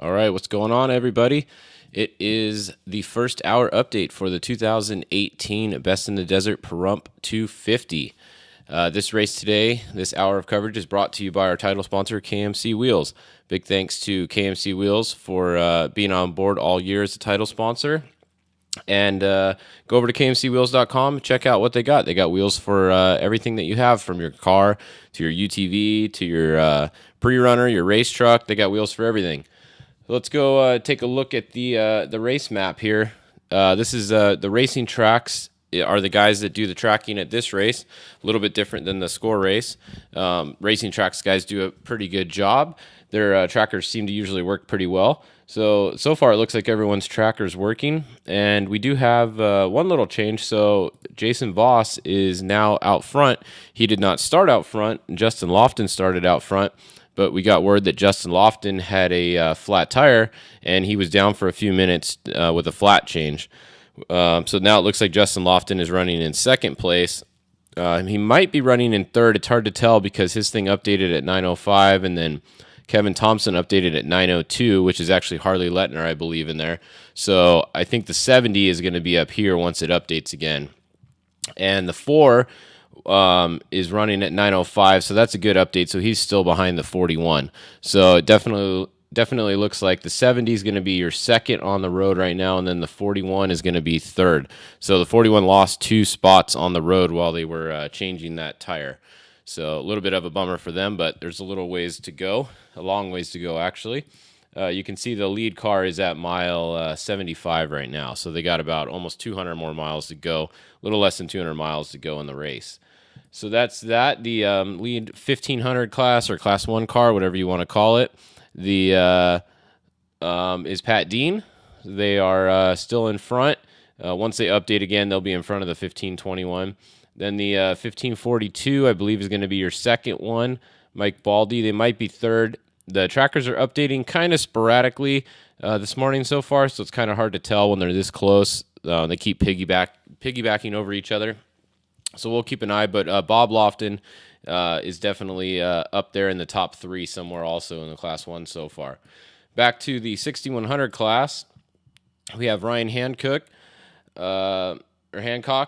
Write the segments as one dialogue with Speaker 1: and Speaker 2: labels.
Speaker 1: All right, what's going on, everybody? It is the first hour update for the 2018 Best in the Desert Pahrump 250. This race today, this hour of coverage, is brought to you by our title sponsor, KMC Wheels. Big thanks to KMC Wheels for being on board all year as a title sponsor. And go over to kmcwheels.com, check out what they got. They got wheels for everything that you have, from your car to your UTV to your pre-runner, your race truck. They got wheels for everything. Let's go take a look at the race map here. This is the racing tracks are the guys that do the tracking at this race. A little bit different than the score race. Racing tracks guys do a pretty good job. Their trackers seem to usually work pretty well. So far it looks like everyone's tracker's working. And we do have one little change. So Jason Voss is now out front. He did not start out front. Justin Lofton started out front. But we got word that Justin Lofton had a flat tire, and he was down for a few minutes with a flat change. So now it looks like Justin Lofton is running in second place. He might be running in third. It's hard to tell because his thing updated at 9:05, and then Kevin Thompson updated at 9:02, which is actually Harley Lettner, I believe, in there. So I think the 70 is going to be up here once it updates again. And the 4 is running at 9:05, so that's a good update. So he's still behind the 41. So it definitely looks like the 70 is going to be your second on the road right now, and then the 41 is going to be third. So the 41 lost 2 spots on the road while they were changing that tire. So a little bit of a bummer for them, but there's a little ways to go, a long ways to go actually. You can see the lead car is at mile 75 right now, so they got about almost 200 more miles to go, a little less than 200 miles to go in the race. So that's that. The lead 1500 class, or class 1 car, whatever you want to call it, is Pat Dean. They are still in front. Once they update again, they'll be in front of the 1521. Then the 1542, I believe, is going to be your second one. Mike Baldy, they might be third. The trackers are updating kind of sporadically this morning so far, so it's kind of hard to tell when they're this close. They keep piggybacking over each other. So we'll keep an eye, but Bob Lofton is definitely up there in the top 3 somewhere also in the Class 1 so far. Back to the 6100 class, we have Ryan Hancock.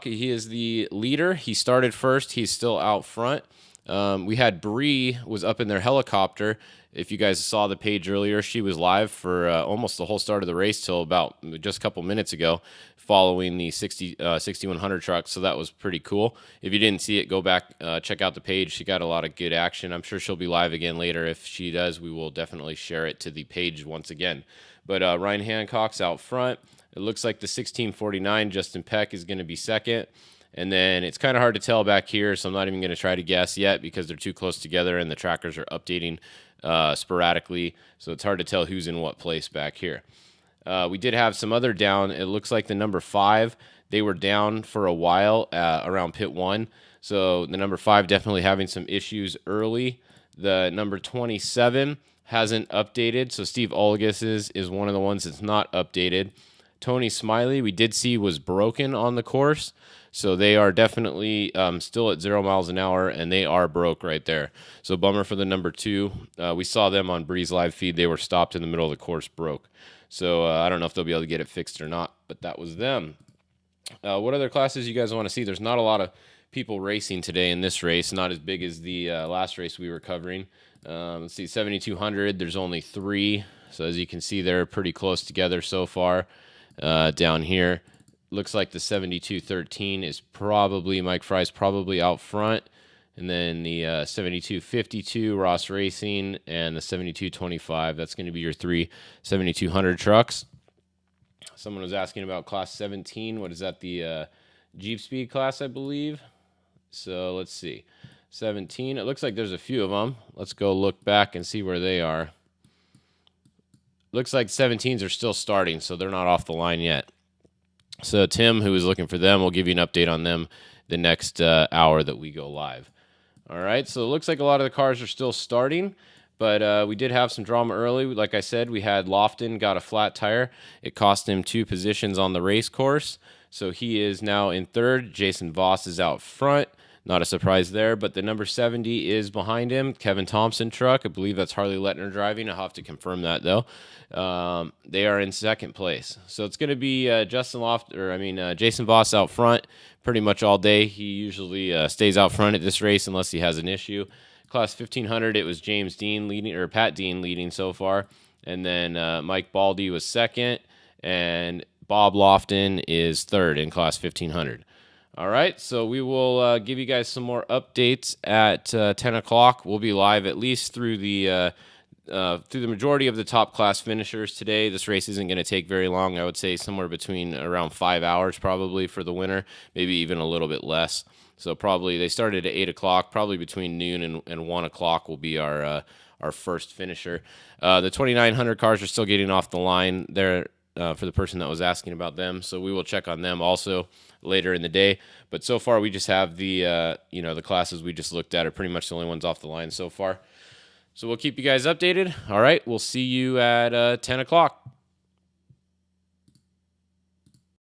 Speaker 1: He is the leader. He started first. He's still out front. We had Bree was up in their helicopter. If you guys saw the page earlier, she was live for almost the whole start of the race till about just a couple minutes ago, following the 6100 truck. So that was pretty cool. If you didn't see it, go back, check out the page. She got a lot of good action. I'm sure she'll be live again later. If she does, we will definitely share it to the page once again. But Ryan Hancock's out front. It looks like the 1649, Justin Peck, is going to be second. And then it's kind of hard to tell back here, so I'm not even going to try to guess yet because they're too close together and the trackers are updating sporadically. So it's hard to tell who's in what place back here. We did have some other down. It looks like the number 5, they were down for a while around pit 1. So the number 5 definitely having some issues early. The number 27 hasn't updated. So Steve Olgas is one of the ones that's not updated. Tony Smiley, we did see, was broken on the course. So they are definitely still at 0 miles an hour, and they are broke right there. So bummer for the number 2. We saw them on Breeze live feed. They were stopped in the middle of the course, broke. So I don't know if they'll be able to get it fixed or not, but that was them. What other classes you guys want to see? There's not a lot of people racing today in this race, not as big as the last race we were covering. Let's see, 7200, there's only 3. So as you can see, they're pretty close together so far. Down here, looks like the 7213 is probably, Mike Fry's probably out front, and then the 7252 Ross Racing, and the 7225, that's going to be your 3 7200 trucks. Someone was asking about class 17. What is that? The Jeep Speed class, I believe. So let's see, 17, it looks like there's a few of them. Let's go look back and see where they are. Looks like 17s are still starting, so they're not off the line yet. So Tim, who is looking for them, will give you an update on them the next hour that we go live. All right, so it looks like a lot of the cars are still starting, but we did have some drama early. Like I said, we had Lofton got a flat tire. It cost him 2 positions on the race course, so he is now in third. Jason Voss is out front. Not a surprise there, but the number 70 is behind him, Kevin Thompson truck. I believe that's Harley Letner driving. I'll have to confirm that, though. They are in second place. So it's going to be Jason Voss out front pretty much all day. He usually stays out front at this race unless he has an issue. Class 1500, it was James Dean leading, or Pat Dean leading so far. And then Mike Baldy was second, and Bob Lofton is third in Class 1500. All right, so we will give you guys some more updates at 10 o'clock. We'll be live at least through the majority of the top class finishers today. This race isn't going to take very long. I would say somewhere between around 5 hours probably for the winner, maybe even a little bit less. So probably they started at 8 o'clock, probably between noon and 1 o'clock will be our first finisher. The 2,900 cars are still getting off the line there. For the person that was asking about them. So we will check on them also later in the day. But so far, we just have the classes we just looked at are pretty much the only ones off the line so far. So we'll keep you guys updated. All right, we'll see you at 10 o'clock.